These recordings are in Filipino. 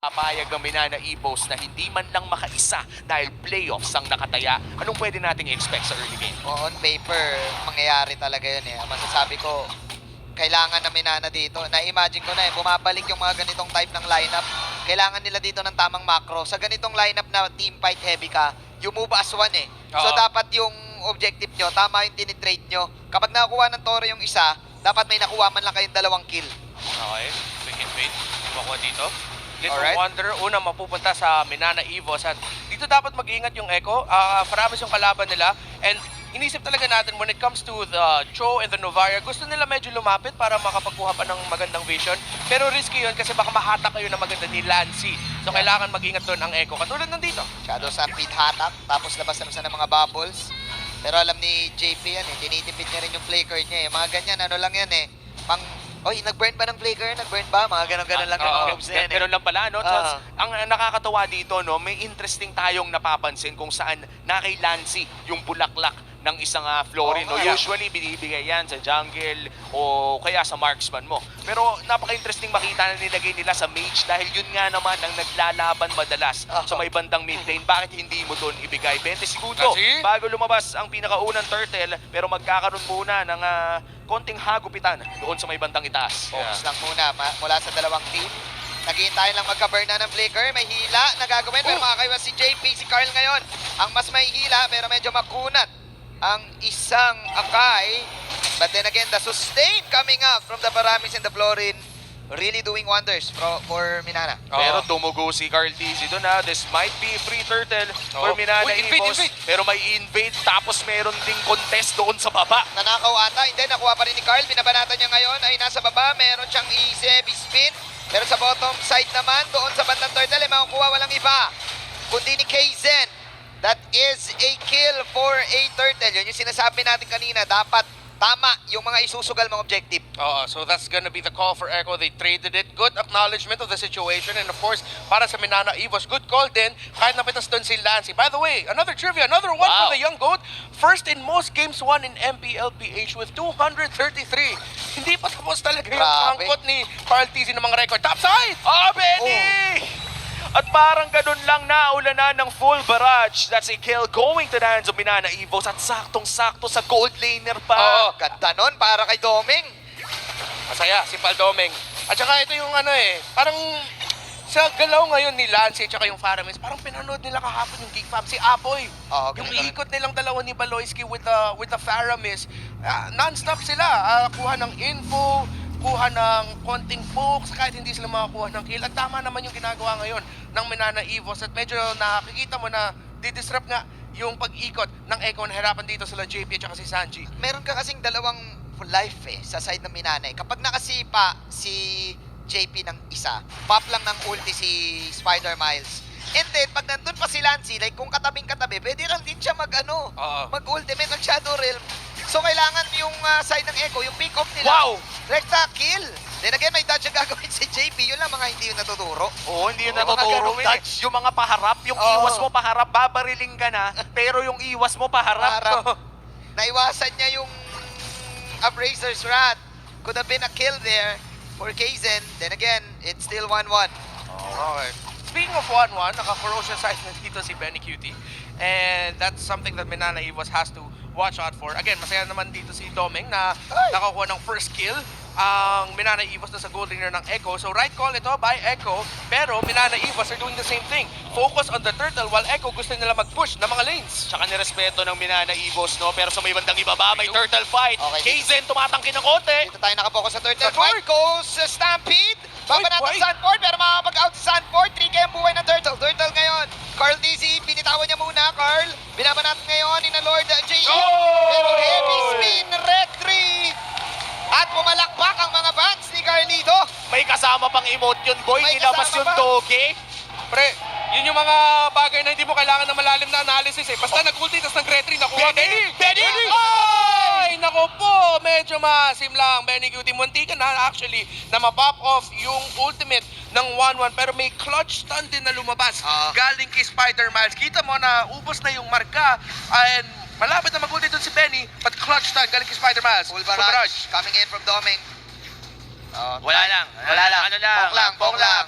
Papayag ang Minana Evos na hindi man lang makaisa dahil playoffs ang nakataya. Anong pwede nating expect sa early game? On paper, mangyayari talaga yun eh. Masasabi ko, kailangan na Minana dito. Na-imagine ko na eh, bumabalik yung mga ganitong type ng lineup. Kailangan nila dito ng tamang macro. Sa ganitong lineup na team fight heavy ka, you move as one eh. So dapat yung objective nyo, tama yung tinitrade nyo. Kapag nakakuha ng Toro yung isa, dapat may nakuha man lang kayong 2 kill. Okay, we can wait. Makuha dito. Little Alright. Wonder, una mapupunta sa Minana Evos at dito dapat mag-ingat yung Echo. Paramis yung kalaban nila and inisip talaga natin when it comes to the Cho and the Novaria, gusto nila medyo lumapit para makapagkuha pa ng magandang vision. Pero risky yun kasi baka mahatak kayo na maganda ni Lancy. So kailangan mag-ingat doon ang Echo. Katulad nandito. Shadow Stampede hatak, tapos labas na ng mga bubbles. Pero alam ni JP yan eh, tinitipid niya rin yung play card niya eh. Mga ganyan, ano lang yan eh. Pang, oy, nag-burn ba ng play card? Nag-burn ba? Mga ganon-ganon lang yung moves na yan eh. Ganun lang pala, no? Ang nakakatawa dito, no, may interesting tayong napapansin kung saan na kay Lancy yung bulaklak ng isang Florin. No? Usually, binibigay yan sa jungle o kaya sa marksman mo. Pero napaka-interesting makita na nilagay nila sa mage dahil yun nga naman ang naglalaban madalas sa may bandang mid lane. Bakit hindi mo doon ibigay? 20 segundo bago lumabas ang pinakaunang turtle pero magkakaroon muna ng konting hagupitan doon sa may bandang itaas. Focus lang muna mula sa dalawang team. Naghihintay lang magka-burn na ng flicker. May hila na gagawin. Pero makakaiwas si JP, si Carl ngayon. Ang mas may hila pero medyo makunat ang isang Akai. But then again, the sustain coming out from the Paramis and the Florin really doing wonders for Minana. Pero tumugo si Carl TZ doon This might be free turtle for Minana Evos. Pero may invade tapos meron ding contest doon sa baba. Nanakaw ata. Hindi, nakuha pa rin ni Carl. Binabanatan niya ngayon ay nasa baba. Meron siyang easy spin. Pero sa bottom side naman, doon sa bandang turtle, ay makukuha walang iba kundi ni Kaizen. That is a kill for a turtle. Yun yung sinasabi natin kanina. Dapat tama yung mga isusugal mong objective. So that's gonna be the call for Echo. They traded it. Good acknowledgement of the situation. And of course, para sa Minana Evos, good call din. Kahit napitas doon si Lancy. By the way, another trivia, another one for the young goat. First in most games won in MPLPH with 233. Hindi pa tapos talaga yung angkot ni Carl TZ ng mga record. Topside! Benny! At parang ganun lang naulanan ng full barrage. That's a kill going to the hands of Minana Evos at saktong-sakto sa gold laner pa. Ganda nun para kay Doming. Masaya si Paldomeng. At saka ito yung parang sa galaw ngayon ni Lance at saka yung Faramis, parang pinanood nila kahapon yung Geek Fam, si Apoy. Yung ikot nilang dalawa ni Baloyski with the Faramis, non-stop sila. Kuha ng info, kuha ng konting pokes, kahit hindi sila makakuha ng kill. At tama naman yung ginagawa ngayon ng Minana Evos at medyo nakikita mo na didisrupt nga yung pag-ikot ng Echo na hirapan dito sila JP at saka si Sanji. Meron ka kasing dalawang life sa side ng Minana. Kapag nakasipa si JP ng isa, pop lang ng ulti si Spider Miles. And then, pag nandun pa si Lancy, like kung katabing-katabi, pwede lang din siya mag-ultimate ng Shadow Realm. So, kailangan yung side ng Echo, yung pick-off nila. Rekta kill. Then again, may dodge ang gagawin si JP. Yun lang mga hindi yung natuturo. Oo, hindi yung natuturo. Yung mga paharap, yung iwas mo paharap, babariling ka na, pero yung iwas mo paharap. Naiwasan niya yung Abraser's Wrath. Could have been a kill there for Kaizen. Then again, it's still 1-1. Alright. Speaking of 1-1, naka-corrosion side na dito si Benny Cutie. And that's something that Minana Evos has to watch out for. Again, masaya naman dito si Doming na nakakuha ng first kill ang Minana Evos na sa gold laner ng Echo. So right call ito by Echo, pero Minana Evos are doing the same thing. Focus on the turtle while Echo gusto nila mag-push na mga lanes. Tsaka nirespeto ng Minana Evos, no? Pero sa may bandang ibaba, may turtle fight. Kaizen tumatangki ng konti. Dito tayo nakapokus sa turtle fight. Goes Stampede. Baba natin Sanford, pero makakapag-out si Sanford. 3K ang buhay ng turtle. Turtle ngayon. Carl DZ, binitawan niya muna. Carl, binaba natin ngayon ni na Lord J.E. Pero heavy spin, red 3. At pumalakpak ang mga fans ni Carlito. May kasama pang emote yun, boy. Nilabas yung doge. Pre, yun yung mga bagay na hindi mo kailangan ng malalim na analysis Basta nag-ulti, tapos nag-retry, nakuha. Benny! Ay, nako po, medyo maasim lang. Benny Cutie, munti ka na actually na ma-pop off yung ultimate ng 1-1. Pero may clutch stun din na lumabas. Galing kay Spider Miles. Kita mo na ubos na yung marka. And malapit na mag-ulti dun si Benny, but clutch stun galing kay Spider Miles. Full barrage coming in from Doming. Wala lang. Wala lang. Ano lang, Pong lang.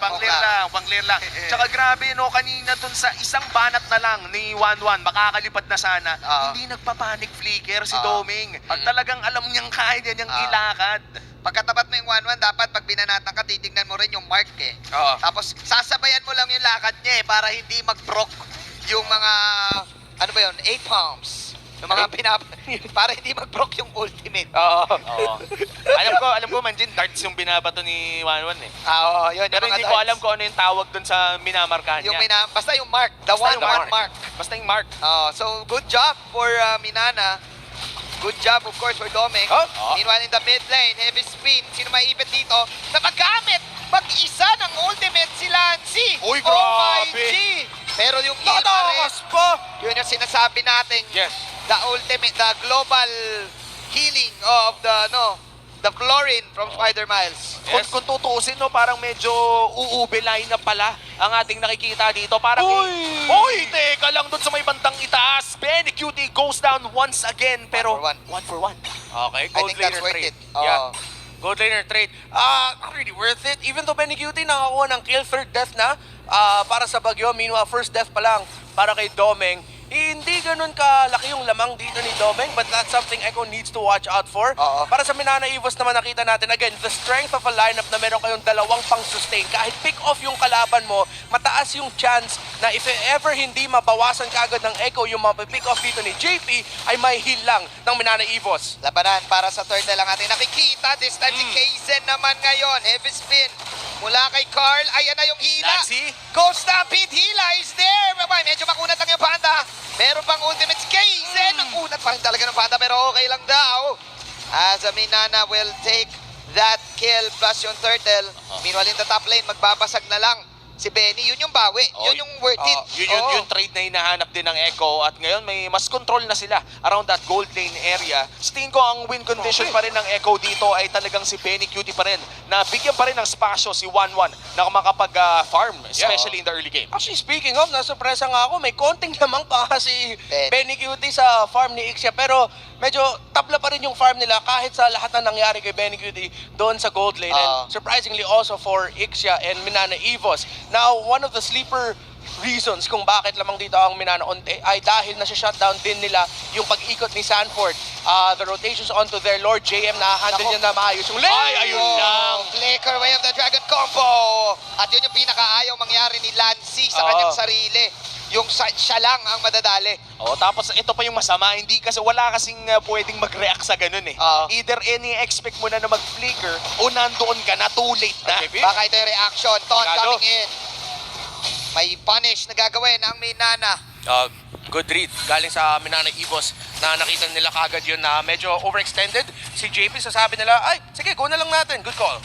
pang-clear lang. Tsaka grabe, no, kanina dun sa isang banat na lang ni 1-1, makakalipad na sana, hindi nagpa-panic flicker si Doming. At talagang alam niyang kaya niyang ilakad. Pagkatapat mo yung 1-1, dapat pag binanatan ka, titignan mo rin yung mark eh. Oo. Tapos sasabayan mo lang yung lakad niya eh, para hindi mag-proc yung mga, ano ba yun, A-pumps. Yung mga para hindi mag-proc yung ultimate. Oo. Oo. alam ko man din, darts yung binabato ni 1-1 eh. Oo, yun. Pero yung mga hindi ko darts. alam kung ano yung tawag dun sa minamarkahan Yung niya. basta yung mark. The Basta 1-1 yung mark. Basta yung mark. So, good job for Minana. Good job, of course, for Doming. Meanwhile, in the mid lane, heavy spin. Sino maiipit dito? Na paggamit mag-isa ng ultimate si Lancy. Uy, Oh my grabe. G! Pero yung heal pa rin, Tatakas pa! yun yung sinasabi natin. Yes. The ultimate, the global healing of the Florin from Spider Miles. Kung tutuusin, no, parang medyo uube line na pala ang ating nakikita dito. Parang, Uy, teka lang dun sa may bandang itaas. Benny Cutie goes down once again. Pero, 1 for 1. Okay, I gold think that's laner worth trade. it. Yeah. Gold laner trade. Not really worth it. Even though Benny Cutie nakakuha ng kill, third death na para sa Bagyo. Meanwhile, first death pa lang para kay Domeng. Hindi ganun kalaki yung lamang dito ni Domeng, but that's something Echo needs to watch out for. Para sa Minana Evos naman nakita natin, again, the strength of a lineup na meron kayong dalawang pang-sustain. Kahit pick off yung kalaban mo, mataas yung chance na if ever hindi mabawasan kaagad ng Echo yung mapipick off dito ni JP, ay may heal lang ng Minana Evos. Labanan para sa third na lang ating nakikita. This time si Kaizen naman ngayon. Heavy spin. Mula kay Carl. Ayan na yung hila. Lancy. Ghost Stampede. Hila is there. Medyo makunat lang yung Panda. Meron pang ultimate si Kaizen. Ang kunat pa rin talaga ng Panda pero okay lang daw. As Minana will take that kill plus yung turtle. Meanwhile in the top lane, magbabasag na lang si Benny. Yun yung bawi. Yun yung worth it. Yun yung trade na hinahanap din ng Echo at ngayon may mas control na sila around that gold lane area. Sa tingin ko ang win condition pa rin ng Echo dito ay talagang si Benny Cutie pa rin na bigyan pa rin ng spasyo si 1-1 na makapag-farm, especially in the early game. Actually, speaking of, nasurpresa nga ako, may konting lamang pa si Ben. Benny Cutie sa farm ni Ixia. Pero medyo tabla pa rin yung farm nila kahit sa lahat na nangyari kay Benny Cutie doon sa gold lane. And surprisingly also for Ixia and Minana Evos. Now, one of the sleeper reasons kung bakit lamang dito ang Minana Onte ay dahil nasa-shutdown din nila yung pag-ikot ni Sanford. The rotations onto their Lord JM na handle niya na maayos yung lane. Ay, ayun lang. Flicker Way of the Dragon combo. At yun yung pinakaayaw mangyari ni Lancy sa kanyang sarili. Yung siya lang ang madadali. Tapos ito pa yung masama, hindi kasi wala kasing pwedeng mag-react sa ganun eh. Either expect mo na mag-flicker o nandoon ka na, too late na. Baka ito yung reaction. Taunt coming in. May punish na gagawin ang Minana. Good read galing sa Minana Evos na nakita nila kagad yun na medyo overextended. Si JP sasabi nila, ay, sige, go na lang natin. Good call.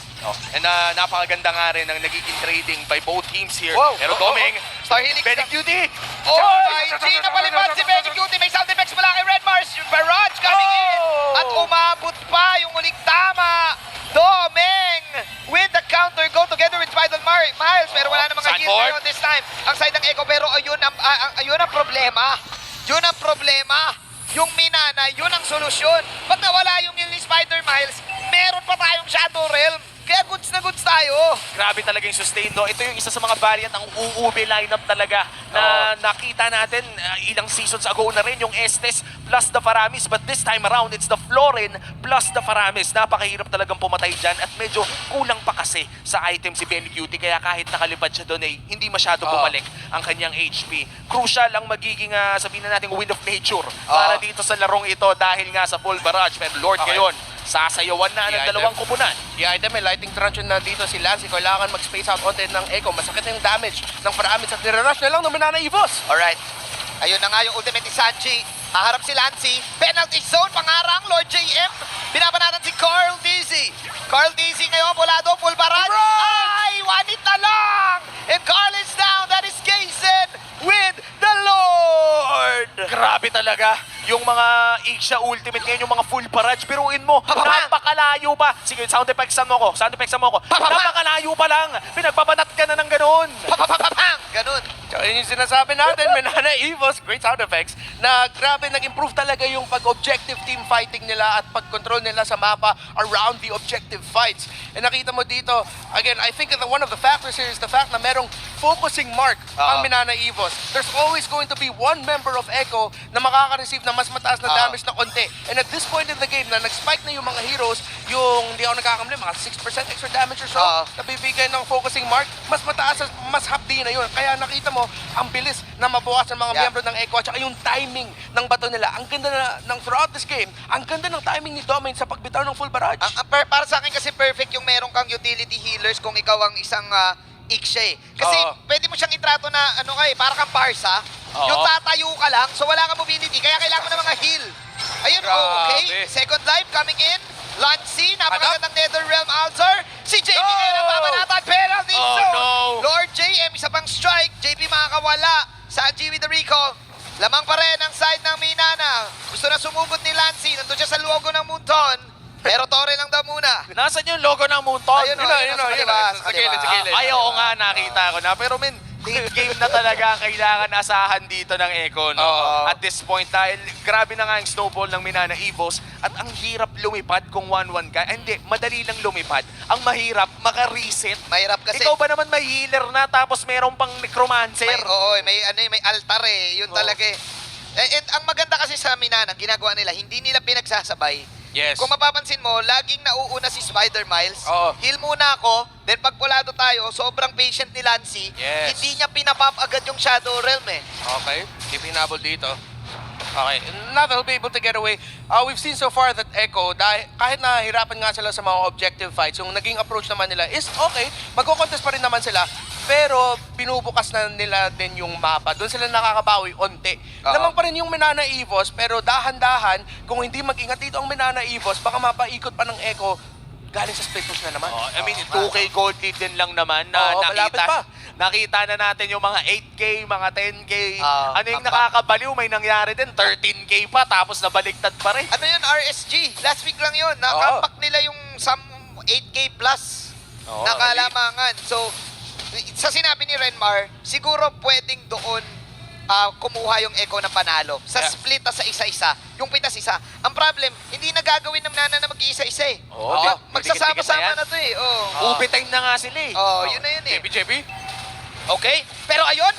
And napakaganda nga rin ng nagiging trading by both teams here. Wow. Pero Doming, Star Helix. Benny Cutie! Oh my G! Napalipad si Benny Cutie. May sound effects mula kay Red Mars. Yung barrage coming in. At umabot pa yung uling tama. Doming with the counter. Go together with Spider Miles. Pero wala na mga heal Sanford. ngayon this time. Ang side ng Echo. Pero ayun ang problema. Yun ang problema. Yung Minana, yun ang solusyon. Pag nawala yung heal ni Spider Miles, meron pa tayong Shadow Realm. Kaya goods na goods tayo. Grabe talaga yung sustain, no? Ito yung isa sa mga variant ng uube lineup talaga na nakita natin ilang seasons ago na rin yung Estes plus the Faramis. But this time around, it's the Florin plus the Faramis. Napakahirap talagang pumatay dyan at medyo kulang pa kasi sa item si Benny Cutie. Kaya kahit nakalipad siya doon, hindi masyado bumalik ang kanyang HP. Crucial ang magiging, sabihin na natin, Wind of Nature para dito sa larong ito dahil nga sa full barrage. Pero Lord ngayon, sasayawan na ng dalawang kupunan. The item may lighting truncheon na dito si Lancy. Kailangan mag-space out onte ng Echo. Masakit na yung damage ng Faramis at nirarush na lang ng Minana Evos. Alright. Ayun na nga yung ultimate ni Sanji. Haharap si Lancy. Penalty zone. Pangarang Lord JM. Binabanatan si Carl Dizzy. Carl Dizzy ngayon. Volado. Full barrage. Ay! Wanit na lang! And Carl is down. That is Kaizen with the Lord. Grabe talaga. Yung mga Ixia ultimate ngayon, yung mga full barrage, biruin mo, napakalayo pa. Sige, sound effects mo ko. Napakalayo pa lang. Pinagbabanat ka na ng ganun. Papapapapang! Ganun. Tsaka Ayun yung sinasabi natin, Menana Evos, great sound effects, na grabe nag-improve talaga yung pag-objective team fighting nila at pag-control nila sa mapa around the objective fights. And nakita mo dito, again, I think that one of the factors here is the fact na merong focusing mark ang Menana Evos. There's always going to be one member of Echo na makaka-receive na mas mataas na damage na konti. And at this point in the game, na nag-spike na yung mga heroes, yung hindi ako nagkakamali, mga 6% extra damage or so, nabibigay ng focusing mark, mas mataas at mas hapdi na yun. Kaya nakita mo, ang bilis na mabukas ng mga miyembro ng Echo at saka yung timing ng bato nila. Ang ganda ng throughout this game, ang ganda ng timing ni Domain sa pagbitaw ng full barrage. Para sa akin kasi perfect yung meron kang utility healers kung ikaw ang isang Ikshe. Kasi pwede mo siyang itrato na para kang Parsa. Yung tatayo ka lang, so wala kang mobility, kaya kailangan mo ng mga heal. Ayun, okay. Second life coming in. Lancy, napakagandang Netherrealm Altar. Si JP ngayon ang babanatan. Penalty zone. Lord JM, isa pang strike. JP makakawala. Sanji with the recall. Lamang pa rin ang side ng Minana. Gusto na sumugod ni Lancy. Nandun siya sa logo ng Munton. Pero Torre lang daw muna. Nasaan yung logo ng Munton? Ayun, Sa gilid. Ay, oo nga, nakita ko na. Pero men, late game na talaga ang kailangan asahan dito ng Echo, no? At this point, dahil grabe na nga yung snowball ng Menana Evos at ang hirap lumipad kung 1-1 ka. Hindi, madali lang lumipad. Ang mahirap, maka-reset. Mahirap kasi. Ikaw ba naman may healer na tapos meron pang necromancer? May altar eh. Yun talaga eh. And ang maganda kasi sa Minana, ginagawa nila, hindi nila pinagsasabay. Yes. Kung mapapansin mo, laging nauuna si Spider Miles. Heal muna ako, then pag pulado tayo, sobrang patient ni Lancy. Yes. Hindi niya pinapop agad yung Shadow Realm eh. Okay, keep hinabol dito. Okay, now they'll be able to get away. We've seen so far that Echo, kahit na hirapan nga sila sa mga objective fights, yung naging approach naman nila is okay, magko-contest pa rin naman sila, pero pinubukas na nila din yung mapa. Doon sila nakakabawi, onti. Lamang pa rin yung Menana Evos, pero dahan-dahan, kung hindi mag-ingat dito ang Menana Evos, baka mapaikot pa ng Echo, galing sa split push na naman. I mean, 2K gold lead din lang naman na nakita na natin yung mga 8K, mga 10K. Ano yung nakakabaliw, may nangyari din, 13K pa, tapos nabaliktad pa rin. Ano yun, RSG? Last week lang yun. Nakapak nila yung some 8K plus na kalamangan. So, sa sinabi ni Renmar, siguro pwedeng doon kumuha yung Echo na panalo. Sa split sa isa-isa, yung pitas isa. Ang problem, hindi na gagawin ng Nana na mag-iisa-isa eh. Magsasama-sama na to eh. Ubi time na nga sila eh. Yun na yun eh. JP? Okay, pero ayun,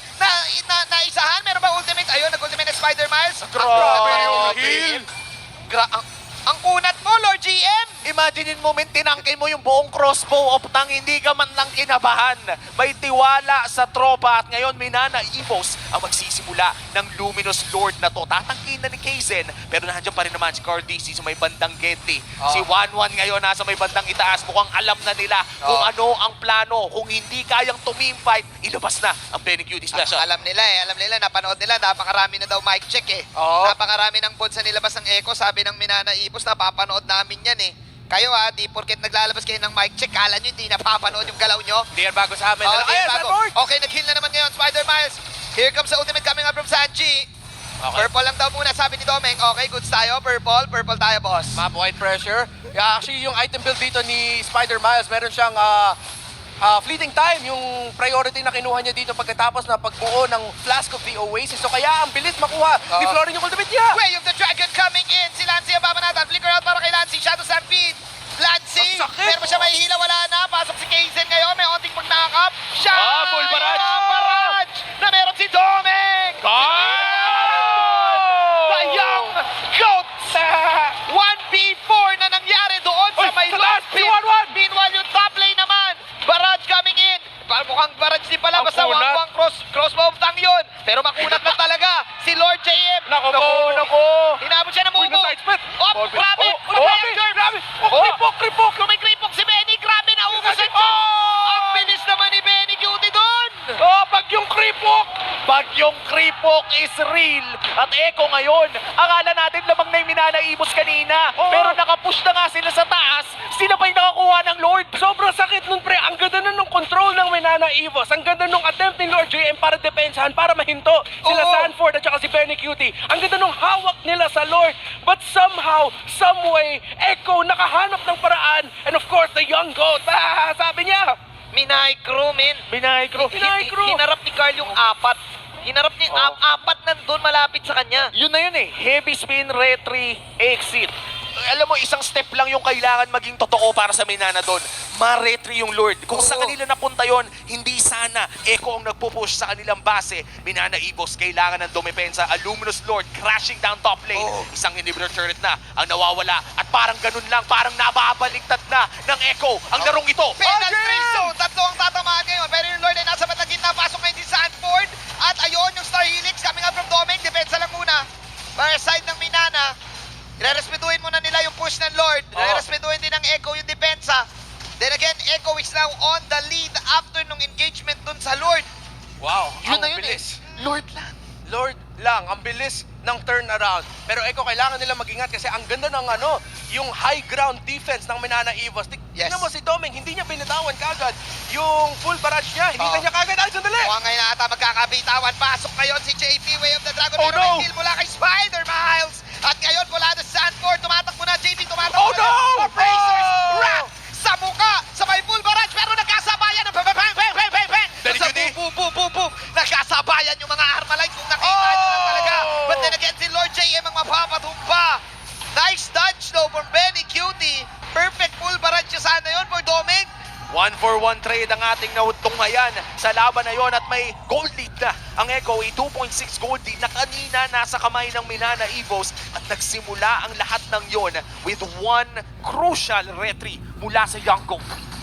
naisahan, meron ba ultimate? Ayun, nag-ultimate na Spider Miles. Grabe yung heal. Ang kunat mo, Lord GM! Imaginein mo, tinangkin mo yung buong crossbow of tang, hindi ka man lang kinabahan. May tiwala sa tropa at ngayon Menana Evos ang magsisimula ng Luminous Lord na to. Tatangkin na ni Kaizen, pero nandiyan pa rin naman si Cardisi sa may bandang Getty. Si 1-1 ngayon nasa may bandang itaas. Mukhang alam na nila kung ano ang plano. Kung hindi kayang tumimfight, ilabas na ang Benny Cutie Special. Alam nila, napanood nila, napakarami na daw mic check eh. Napakarami ng bots na nilabas ng Echo, sabi ng Menana Evos, napapanood namin yan eh. Kayo di porket naglalabas kayo ng mic check, kala nyo hindi napapanood yung galaw nyo. Hindi yan bago sa amin. Okay, nag-heal na naman ngayon, Spider Miles. Here comes the ultimate coming up from Sanji. Purple lang daw muna, sabi ni Domeng. Okay, goods tayo, purple tayo, boss. Map wide pressure. Actually, yung item build dito ni Spider Miles, meron siyang fleeting time, yung priority na kinuha niya dito pagkatapos na pagbuo ng Flask of the Oasis. So kaya ang bilis makuha ni Florin yung ultimate niya. Way of the Dragon coming in. Si Lancy ang babanatan. Flicker out para kay Lancy. Shadow Stampede. Lancy. Meron pa siya mahihila, wala na. Pasok si Kaizen ngayon. May onting pagnakap. Full barrage. Barrage na meron si Domeng. The Young Goats. 1v4 na nangyari doon sa may last pit. Meanwhile, yung top lane naman. Barrage coming in. Mukhang barrage din pala. Basta wang crossbow of tang yun. Pero makunat na talaga si Lord JM. Nako. Hinabot siya ng mumo. Grabe. Grabe. Kripok. Kung may kripok si Benny, grabe na ubusan siya. Ang bilis naman ni Benny Cutie doon. Bagyong Kripok is real. At Echo ngayon, akala natin lamang na yung Menana Evos kanina. Pero nakapush na nga sila sa taas. Sila pa yung nakakuha ng Lord. Sobrang sakit nun, pre. Ang ganda nun ng control ng Menana Evos. Ang ganda nung attempt ni Lord JM para depensahan, para mahinto sila Sanford at saka si Benny Cutie. Ang ganda nung hawak nila sa Lord. But somehow, someway, Echo nakahanap ng paraan. And of course, the young goat. Sabi niya, Minay Crew, men. Minay Crew. Hinarap ni Carl yung apat. Hinarap niya yung apat nandun malapit sa kanya. Yun na yun eh. Heavy spin, retry, exit. Alam mo, isang step lang yung kailangan maging totoo para sa Minana doon. Ma-retry yung Lord. Kung sa kanila napunta yon, hindi sana Echo ang nagpupush sa kanilang base. Minana Evos, kailangan ng dumepensa. A Luminous Lord crashing down top lane. Isang inhibitor turret na ang nawawala. At parang ganun lang, parang nababaliktad na ng Echo ang larong ito. Penal free zone, tatlo ang tatamaan ngayon. Pero yung Lord ay nasa bandang gitna, pasok ngayon si Sanford. At ayun, yung Star Helix coming out from Doming. Depensa lang muna. Para side ng Minana. Irerespetuhin muna nila yung push ng Lord. Irerespetuhin din ng Echo yung depensa. Then again, Echo is now on the lead after nung engagement dun sa Lord. Wow, Yun ang na yun bilis. Lord lang. Lord lang, ang bilis ng turnaround. Pero Echo, kailangan nila mag-ingat kasi ang ganda ng yung high ground defense ng Minana Evos. Yes. Tignan mo si Doming, hindi niya binitawan kagad yung full barrage niya. Hindi niya kagad. Ay, sandali! Mukhang ngayon na ata magkakabitawan. Pasok ngayon si JP, Way of the Dragon. Oh, Pero no! may kill mula kay Spider Miles. At ngayon mula na Sanford, tumatakbo na JP, tumatakbo Oh, na. no! Racers, Oh! wrap sa muka, sa may full barrage, pero nagkasabayan ng bang, bang, bang, bang, bang, bang. Very Sa good, eh. boom, boom, boom, boom, nagkasabayan yung mga Armalite kung nakita nyo lang talaga. But then again, si Lord JM ang mapapatumba. Nice dodge though from Benny Cutie. Perfect full barrage siya sana yun for Doming. 1-for-1 trade ang ating natunghayan sa laban na yon at may gold lead na ang Echo, a 2.6 gold lead na kanina nasa kamay ng Minana Evos at nagsimula ang lahat ng yon with one crucial retry mula sa Yangkong.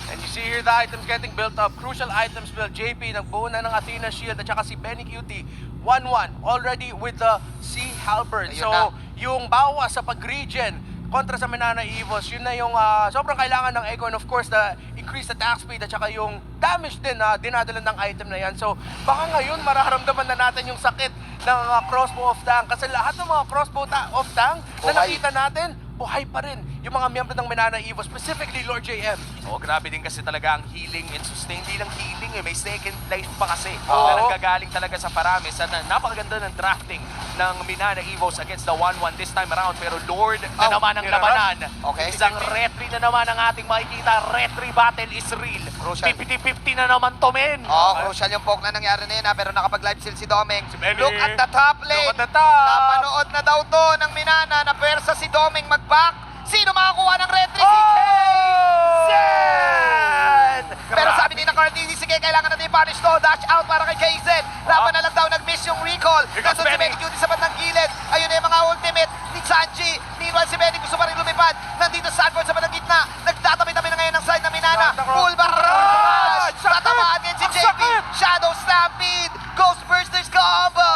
And you see here the items getting built up. Crucial items built. JP, nagbuo na ng Athena Shield at saka si Benny Cutie. 1-1 already with the Sea Halberd. Ayun So, na. yung bawas sa pag-regen kontra sa Minana Evos, yun na yung sobrang kailangan ng Echo and of course the increased attack speed at saka yung damage din na dinadala ng item na yan. So baka ngayon mararamdaman na natin yung sakit ng crossbow of tank kasi lahat ng mga crossbow of tank na Buhay. nakita natin, buhay pa rin yung mga miyembro ng Minana Evos, specifically Lord JM. Oh, grabe din kasi talaga ang healing and sustain. Hindi lang healing eh, may second life pa kasi Oo. na nanggagaling talaga sa Paramis. At napakaganda ng drafting ng Minana Evos against the 1-1 this time around. Pero Lord na naman ang nirarush. labanan. Okay. Isang retry na naman ang ating makikita. Retry battle is real. Crucial. 50-50 na naman to, men. Crucial yung poke na nangyari na yun pero nakapag-live seal si Doming. Benny. Look at the top lane. Look at the top. Napanood na daw to ng Minana na pwersa si Doming mag-back. Sino makakuha ng retry? Zen! Pero sabi ni na Carl Dizzy, sige, kailangan natin i-punish to. Dash out para kay Kaizen. Laban na lang daw, nag-miss yung recall. Here comes Nandun si Benny. Benny Cutie sa bandang gilid. Ayun na yung mga ultimate ni Sanji. Meanwhile, si Benny gusto pa rin lumipad. Nandito sa Sanford sa bandang gitna. Nagtatabi-tabi na ngayon ng side na Minana. Full barrage! Sakit! Tatamaan din si Ang JP. sakit! Shadow Stampede. Ghost Bursters combo.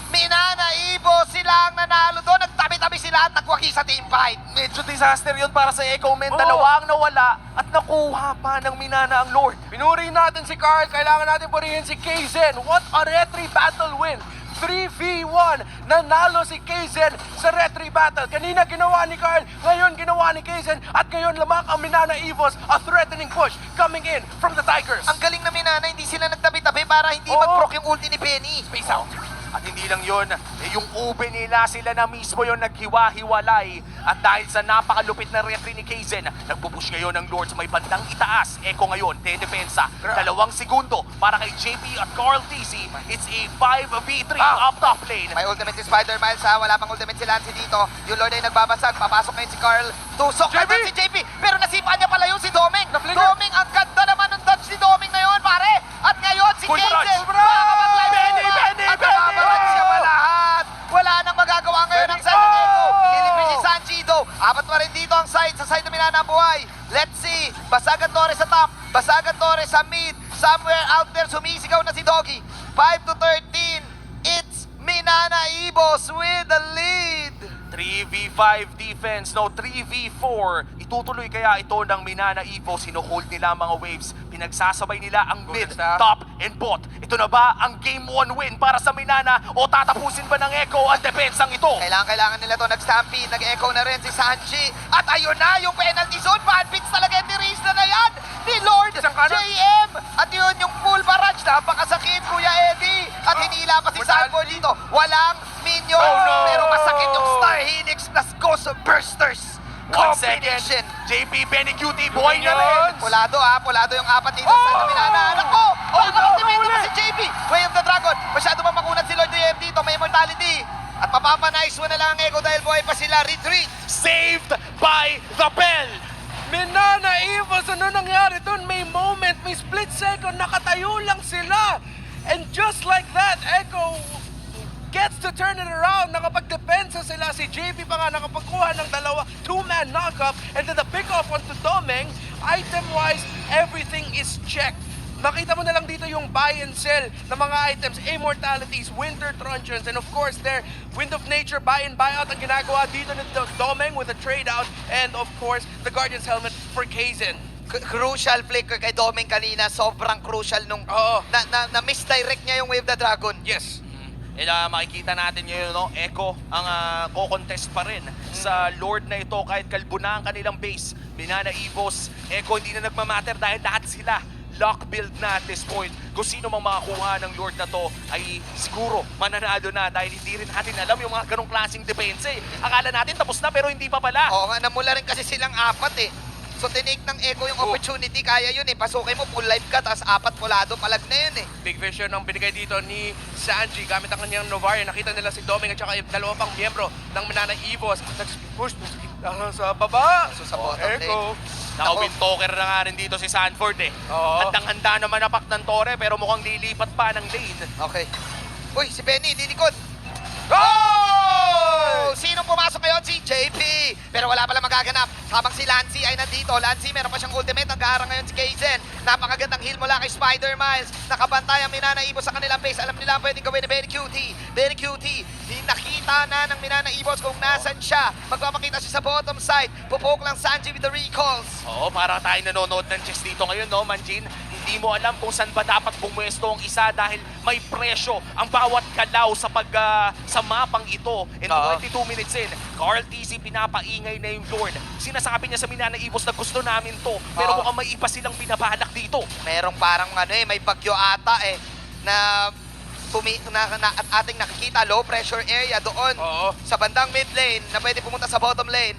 Minana, Ibo, sila ang nanalo doon. Nagtabi-tabi sila at nagwaki sa team fight. Medyo disaster yun para sa Echo, men. Oo. Dalawa ang nawala at nakuha pa ng Minana ang Lord. Pinuri natin si Carl, kailangan natin purihin si Kaizen. What a retry battle win! 3v1, nanalo si Kaizen sa retry battle. Kanina ginawa ni Carl, ngayon ginawa ni Kaizen, at ngayon lamang ang Minana Evos, a threatening push coming in from the Tigers. Ang galing na Minana, hindi sila nagtabi-tabi para hindi Oo. mag-proc yung ulti ni Benny. Space out. At hindi lang yun, yung ube nila, sila na mismo yung naghiwa-hiwalay. At dahil sa napakalupit na retry ni Kaizen, nagpupush ngayon ng Lord sa may bandang itaas. Echo ngayon, dedepensa. 2 segundo para kay JP at Carl Dizzy. It's a 5v3 up top lane. May ultimate si Spider Miles ha, wala pang ultimate si Lancy dito. Yung Lord ay nagbabasag, papasok ngayon si Carl. Tusok JP! naman si JP, pero nasipa niya pala yung si Doming. Na-flicker. Doming, ang ganda naman ng dodge ni Doming ngayon, pare. At ngayon si Full barrage, Kaizen, full barrage. makakapag-live Benny, ba? Benny, At Benny! nakabarage siya pa lahat. Wala nang magagawa ngayon ang side ng Echo. Nilipin si Sanchido. Apat pa rin dito ang side, sa side na Minana ang buhay. Let's see, Basagan Torres sa top, Basagan Torres sa mid. Somewhere out there, sumisigaw na si Doggy. 5-13, it's Minana Evos with the lead. 3v5 defense, no 3v4. Itutuloy kaya ito ng Minana Evos. Sinuhold nila ang mga waves. Pinagsasabay nila ang mid, Good stuff. top, and bot. Ito na ba ang game 1 win para sa Minana o tatapusin ba ng Echo ang depensang ito? Kailangan nila to, nag-stampede, nag-echo na rin si Sanji. At ayun na, yung penalty zone, bad beats talaga, ni-raise na yan ni Lord Isang kanan. JM. At yun, yung full barrage, napakasakit, Kuya Eddie. At hinila pa si Sanford dito. Walang minion, Oh, no! pero masakit yung Star Helix plus Ghost Bursters. 1 second. Combination. JP, Benny Cutie, buhay na rin. Pulado yung apat dito sa Minana. Anak ko! Oh, no, Ultimate huli! pa si JP. Way of ang Echo dahil buhay pa sila. Retreat! Saved by the bell! Minana Evos, ano nangyari dun? May moment, may split second, nakatayo lang sila. And just like that, Echo gets to turn it around. Nakapagdepensa sila. Si JP pa nga nakapagkuha ng dalawa, two-man knock-up. And then the pick-off onto Domeng. Item-wise, everything is checked. Makita mo na lang dito yung buy and sell ng mga items, Immortalities, Winter Truncheons, and of course their Wind of Nature buy and buy out ang ginagawa dito ng Domeng with a trade out, and of course the Guardian's Helmet for Kaizen. Crucial flicker kay Domeng kanina. Sobrang crucial nung na-misdirect niya yung Wave the Dragon. Yes. Makikita natin ngayon, no? Echo ang co-contest pa rin sa Lord na ito kahit kalbo na ang kanilang base. Minana Evos, Echo hindi na nagmamatter dahil lahat sila lock build na at this point. Kung sino mang makakuha ng Lord na to ay siguro mananalo na dahil hindi rin natin alam yung mga ganong klaseng depensa eh. Akala natin tapos na pero hindi pa pala. Oo nga, namula rin kasi silang apat eh. So tinake ng Echo yung opportunity, kaya yun eh. Pasukin mo, full life ka, tapos apat pulado, palag na yun eh. Big vision ang binigay dito ni Sanji gamit ang kanyang Novaria. Nakita nila si Domeng at saka yung dalawa pang miyembro ng Minana Evos. Nag-push sa baba. So sa bottom lane. Echo. Naka-win talker na nga rin dito si Sanford eh. Oo. Handang-handa naman napak ng Torre pero mukhang lilipat pa ng lane. Okay. Uy, si Benny, lilikod. Goal! Sino pumasok ngayon? Si JP. Pero wala pala magaganap. Habang si Lancy ay nandito. Lancy, meron pa siyang ultimate. Nag-aarang ngayon si Kaizen. Napakagandang heal mula kay Spider Miles. Nakabantay ang Minana Evos sa kanilang base. Alam nila ang pwedeng gawin ni Benny Cutie. Benny Cutie, nakita na ng Minana Evos kung nasan siya. Magpapakita siya sa bottom side. Pupok lang Sanji with the recalls. Oo, para tayo nanonood ng chess dito ngayon, no, Manjin? Hindi mo alam kung saan ba dapat pumwesto ang isa dahil may presyo ang bawat galaw sa sa mapang ito. And 22 minutes in, Carl TC pinapaingay na yung Lord. Sinasabi niya sa Minana Evos na gusto namin to, pero mukhang may iba silang binabalak dito. Merong parang may bagyo ata eh na at ating nakikita low pressure area doon sa bandang mid lane na pwede pumunta sa bottom lane.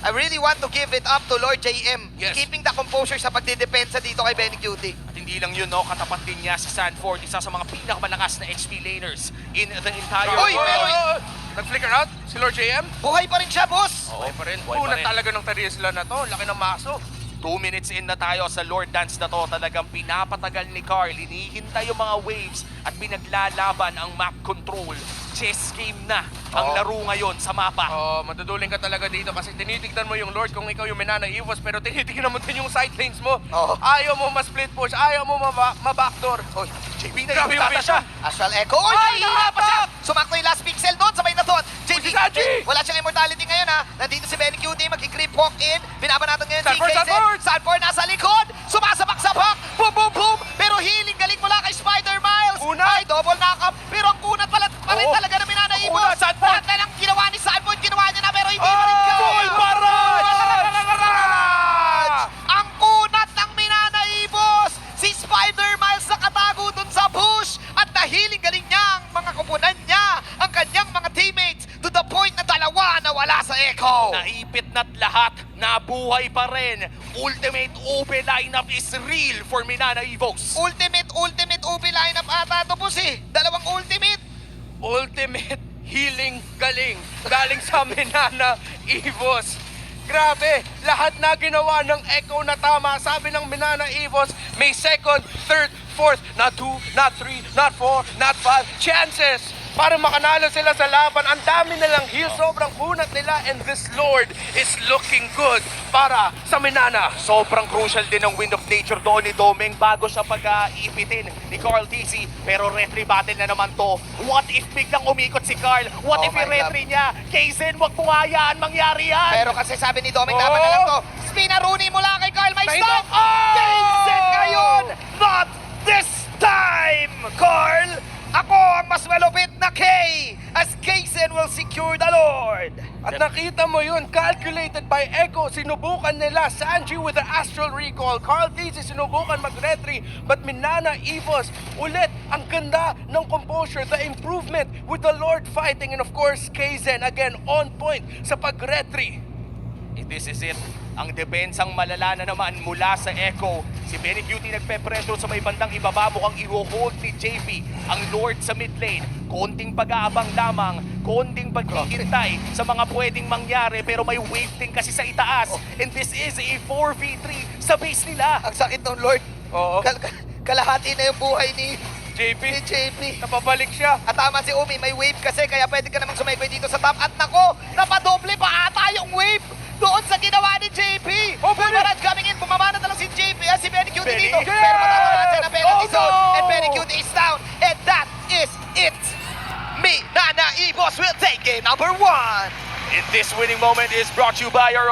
I really want to give it up to Lord JM. Yes. Keeping the composure sa pagdidepensa dito kay Benny Cutie. At hindi lang yun, no, katapat din niya si Sanford, isa sa mga pinakamalakas na XP laners in the entire Uy, world. Nag-flicker out si Lord JM. Buhay pa rin siya, boss! Buhay pa rin, Una talaga ng Tarisla na to. Laki ng maso. 2 minutes in na tayo sa Lord Dance na to. Talagang pinapatagal ni Carl. Hinihintay yung mga waves at pinaglalaban ang map control. Chess game na ang laro ngayon sa mapa. Maduduling ka talaga dito kasi tinitignan mo yung Lord kung ikaw yung Minana Evos pero tinitignan mo din yung side lanes mo. Ayaw mo ma-split push, ayaw mo ma-backdoor. Uy, JP Grabe yung na vision. Astral Echo. Uy, pa siya! Sumakto yung last pixel doon, sabay na doon. JP, si Sanji! wala siyang immortality ngayon ha. Nandito si Benny Cutie, mag-creep walk in. Binabanatan ngayon si Sanford, Kaizen. Sanford! Sanford nasa likod. Sumasabak-sabak. Boom, boom, boom. Pero healing galing mula kay Spider Miles. Ay, double knock-up. Pero ang kunat pala rin talaga ng Minana Evos. Kunat, Sanford! Lahat na lang ginawa ni Sanford, ginawa niya na pero hindi pa rin kaya. Goal barrage! Ang kunat ng Minana Evos. Si Spider Miles nakatago dun sa bush at nahiling galing niya ang mga kupunan niya, ang kanyang mga teammates to the point na dalawa na wala sa Echo. Naipit na't lahat, nabuhay pa rin. Ultimate OP lineup is real for Minana Evos. Ultimate OP lineup ata ito, boss eh. Dalawang ultimate. Ultimate healing galing sa Minana Evos. Grabe, lahat na ginawa ng Echo na tama. Sabi ng Minana Evos, may second, third, fourth, not 2, not 3, not 4, not 5 chances para makanalo sila sa laban. Ang dami nilang heal, sobrang kunat nila, and this Lord is looking good para sa Minana. Sobrang crucial din ng Wind of Nature doon ni Domeng bago siya pag-ipitin ni Carl TC. Pero retry battle na naman to. What if biglang umikot si Carl? What if my i-retry niya? Kaizen, wag mong hayaan mangyari yan! Pero kasi sabi ni Domeng, laban na lang to. Spinaruni mula kay Carl, may stop! Kaizen ngayon! Not this time, Carl! Ako ang mas malupit na K as Kaizen will secure the Lord. At nakita mo yun, calculated by Echo, sinubukan nila Sanji with the Astral Recall, Carl TC sinubukan mag-retry, but Minana Evos, ulit, ang ganda ng composure, the improvement with the Lord fighting, and of course, Kaizen, again, on point sa pag-retry. This is it. Ang depensang malala na naman mula sa Echo. Si Benny Cutie nagpe-pressure sa may bandang ibaba, mukhang i-hold ni JP ang Lord sa mid lane. Konting pag-aabang lamang, konting paghihintay sa mga pwedeng mangyari, pero may wave din kasi sa itaas. And this is a 4v3 sa base nila. Ang sakit ng Lord. Oo. Kalahati na yung buhay ni JP, JP. napabalik siya. At tama si Umi, may wave kasi, kaya pwede ka namang sumaybay dito sa top. At nako, napadoble pa ata yung wave doon sa ginawa ni JP. Boomerang coming in, bumaba na lang si JP, si Benny Cutie Benny. dito. Pero matatamaan siya ng penalty Oh, zone. no! And Benny Cutie is down. And that is it. Me, Nana Evos will take game number 1. And this winning moment is brought to you by our